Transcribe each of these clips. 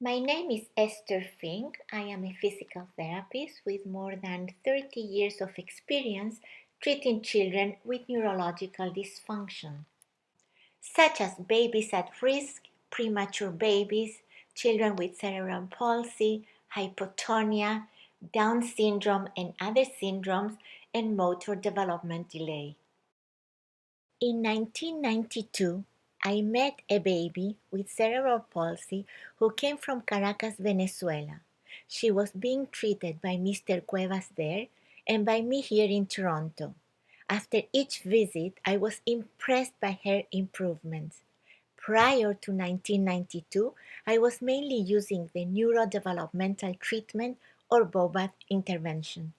My name is Ester Fink. I am a physical therapist with more than 30 years of experience treating children with neurological dysfunction, such as babies at risk, premature babies, children with cerebral palsy, hypotonia, Down syndrome and other syndromes, and motor development delay. In 1992, I met a baby with cerebral palsy who came from Caracas, Venezuela. She was being treated by Mr. Cuevas there and by me here in Toronto. After each visit, I was impressed by her improvements. Prior to 1992, I was mainly using the neurodevelopmental treatment or BOBAT intervention.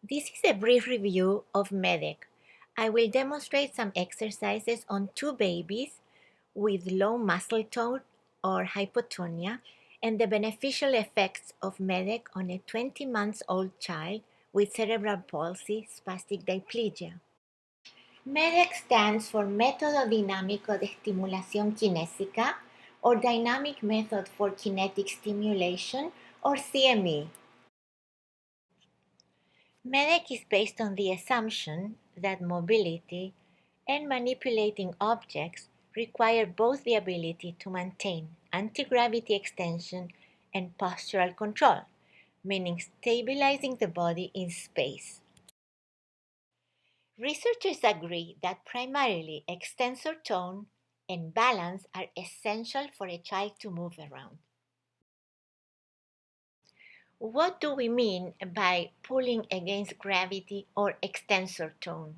This is a brief review of Medek. I will demonstrate some exercises on two babies with low muscle tone or hypotonia and the beneficial effects of Medek on a 20-month-old child with cerebral palsy spastic diplegia. Medek stands for Método Dinámico de Estimulación Kinésica or Dynamic Method for Kinetic Stimulation or CME. Medek is based on the assumption that mobility and manipulating objects require both the ability to maintain anti-gravity extension and postural control, meaning stabilizing the body in space. Researchers agree that primarily extensor tone and balance are essential for a child to move around. What do we mean by pulling against gravity or extensor tone?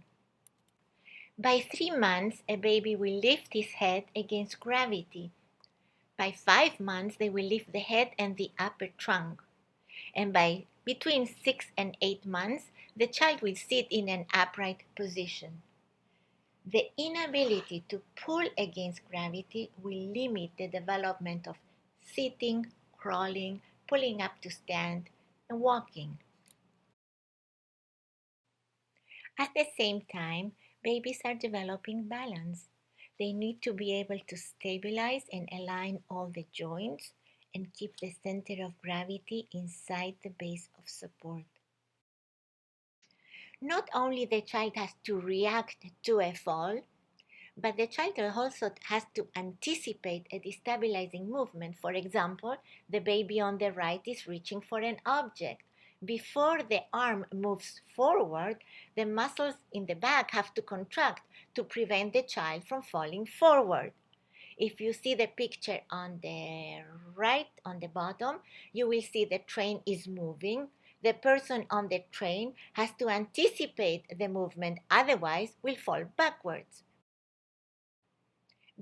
By 3 months, a baby will lift his head against gravity. By 5 months, they will lift the head and the upper trunk. And by between 6 and 8 months, the child will sit in an upright position. The inability to pull against gravity will limit the development of sitting, crawling, pulling up to stand, and walking. At the same time, babies are developing balance. They need to be able to stabilize and align all the joints and keep the center of gravity inside the base of support. Not only the child has to react to a fall, but the child also has to anticipate a destabilizing movement. For example, the baby on the right is reaching for an object. Before the arm moves forward, the muscles in the back have to contract to prevent the child from falling forward. If you see the picture on the right, on the bottom, you will see the train is moving. The person on the train has to anticipate the movement, otherwise will fall backwards.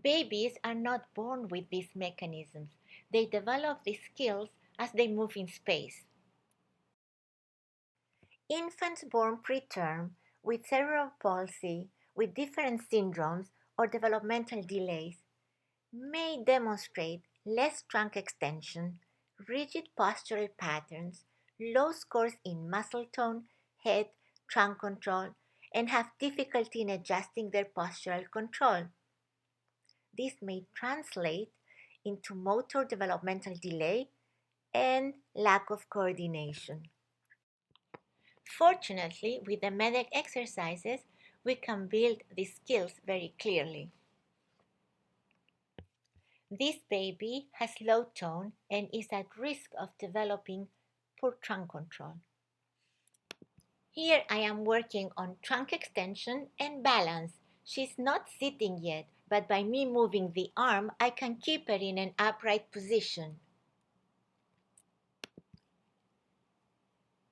Babies are not born with these mechanisms. They develop these skills as they move in space. Infants born preterm with cerebral palsy, with different syndromes or developmental delays may demonstrate less trunk extension, rigid postural patterns, low scores in muscle tone, head, trunk control, and have difficulty in adjusting their postural control. This may translate into motor developmental delay and lack of coordination. Fortunately, with the Medek exercises, we can build these skills very clearly. This baby has low tone and is at risk of developing poor trunk control. Here I am working on trunk extension and balance. She's not sitting yet, but by me moving the arm, I can keep her in an upright position.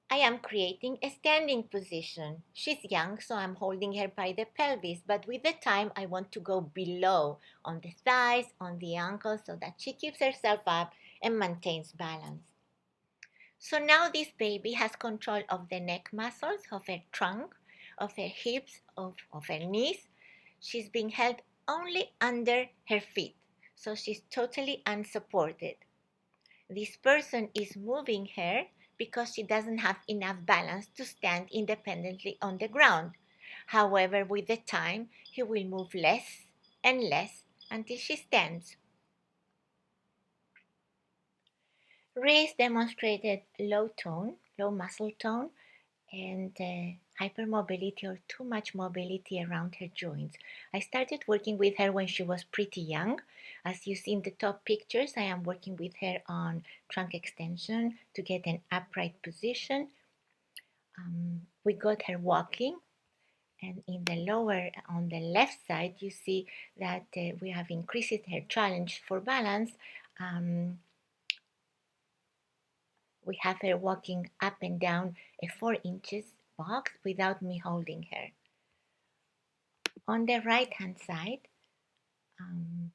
I am creating a standing position. She's young, so I'm holding her by the pelvis, but with the time I want to go below, on the thighs, on the ankles, so that she keeps herself up and maintains balance. So now this baby has control of the neck muscles, of her trunk, of her hips, of her knees. She's being held only under her feet, so she's totally unsupported. This person is moving her because she doesn't have enough balance to stand independently on the ground. However, with the time, he will move less and less until she stands. Reese demonstrated low tone, low muscle tone, and hypermobility or too much mobility around her joints. I started working with her when she was pretty young. As you see in the top pictures, I am working with her on trunk extension to get an upright position. We got her walking, and in the lower on the left side you see that we have increased her challenge for balance. We have her walking up and down a 4 inches box without me holding her. On the right hand side, um,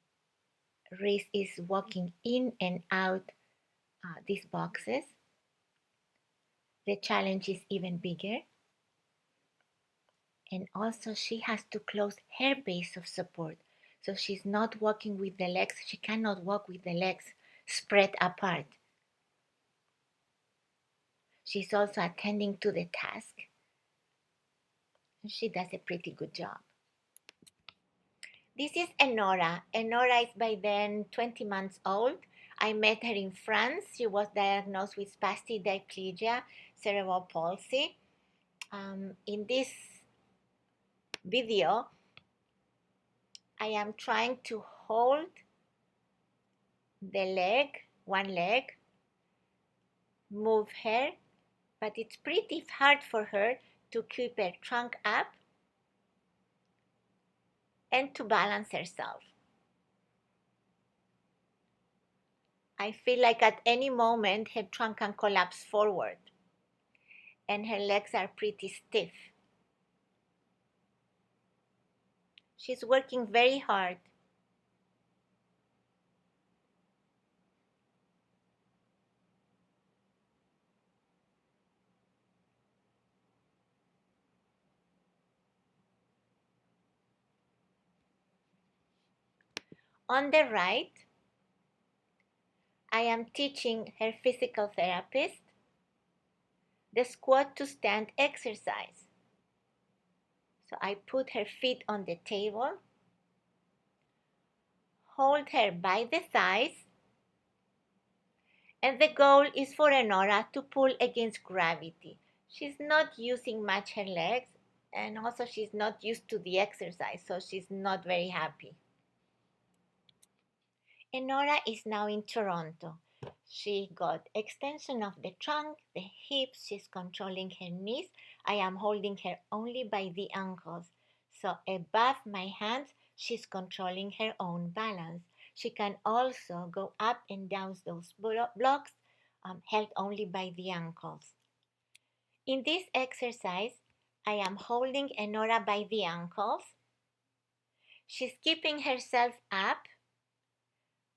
Reese is walking in and out these boxes. The challenge is even bigger, and also she has to close her base of support. So she's not walking with the legs, she cannot walk with the legs spread apart. She's also attending to the task, and she does a pretty good job. This is Enora. Enora is by then 20 months old. I met her in France. She was diagnosed with spastic diplegia, cerebral palsy. In this video, I am trying to hold the leg, one leg, move her, but it's pretty hard for her to keep her trunk up and to balance herself. I feel like at any moment her trunk can collapse forward and her legs are pretty stiff. She's working very hard. On the right, I am teaching her physical therapist the squat to stand exercise. So I put her feet on the table, hold her by the thighs, and the goal is for Enora to pull against gravity. She's not using much her legs, and also she's not used to the exercise, so she's not very happy. Enora is now in Toronto. She got extension of the trunk, the hips, she's controlling her knees. I am holding her only by the ankles. So above my hands, she's controlling her own balance. She can also go up and down those blocks, held only by the ankles. In this exercise, I am holding Enora by the ankles. She's keeping herself up.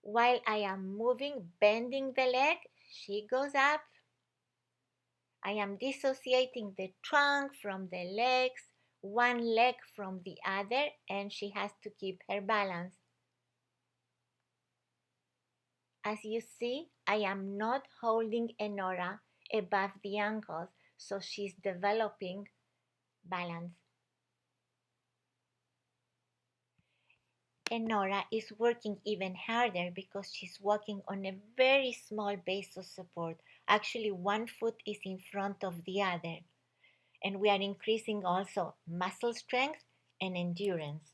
While I am moving, bending the leg, she goes up. I am dissociating the trunk from the legs, one leg from the other, and she has to keep her balance. As you see, I am not holding Enora above the ankles, so she's developing balance. Enora is working even harder because she's walking on a very small base of support. Actually, one foot is in front of the other. And we are increasing also muscle strength and endurance.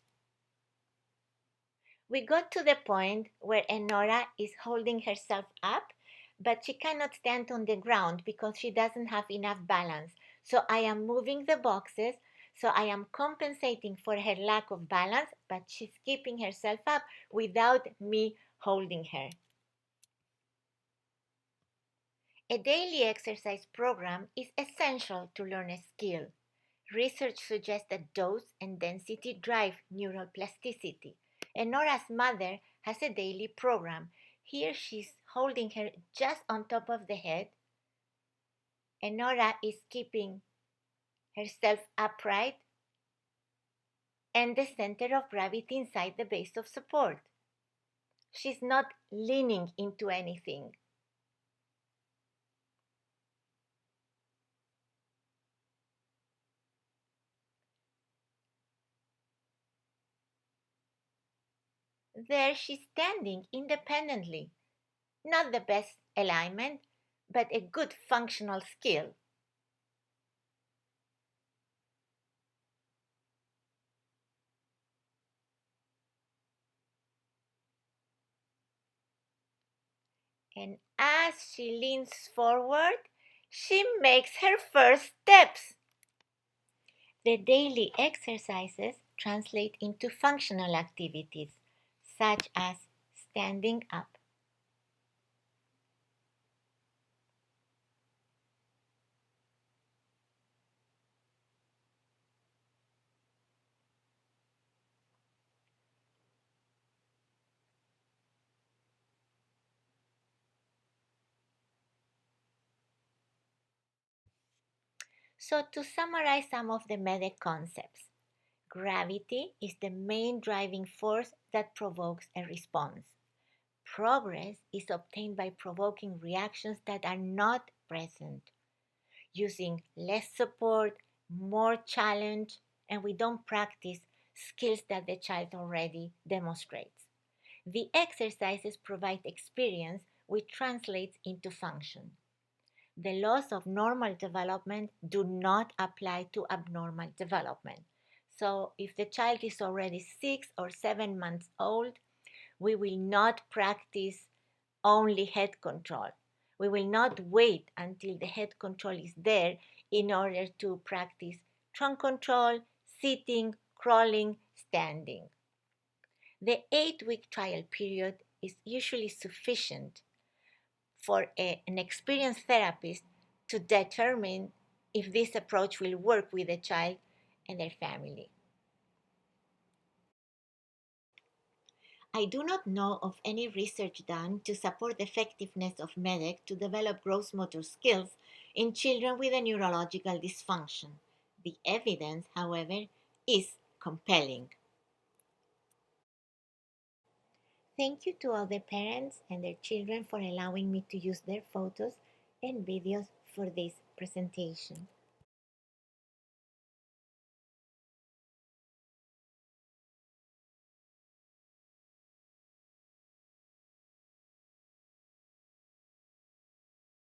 We got to the point where Enora is holding herself up, but she cannot stand on the ground because she doesn't have enough balance. So I am moving the boxes, so I am compensating for her lack of balance, but she's keeping herself up without me holding her. A daily exercise program is essential to learn a skill. Research suggests that dose and density drive neural plasticity. Enora's mother has a daily program. Here she's holding her just on top of the head. Enora is keeping herself upright and the center of gravity inside the base of support. She's not leaning into anything. There she's standing independently. Not the best alignment, but a good functional skill. And as she leans forward, she makes her first steps. The daily exercises translate into functional activities, such as standing up. So, to summarize some of the Medek concepts, gravity is the main driving force that provokes a response. Progress is obtained by provoking reactions that are not present, using less support, more challenge, and we don't practice skills that the child already demonstrates. The exercises provide experience which translates into function. The laws of normal development do not apply to abnormal development. So, if the child is already 6 or 7 months old, we will not practice only head control. We will not wait until the head control is there in order to practice trunk control, sitting, crawling, standing. The 8-week trial period is usually sufficient for an experienced therapist to determine if this approach will work with the child and their family. I do not know of any research done to support the effectiveness of Medek to develop gross motor skills in children with a neurological dysfunction. The evidence, however, is compelling. Thank you to all the parents and their children for allowing me to use their photos and videos for this presentation.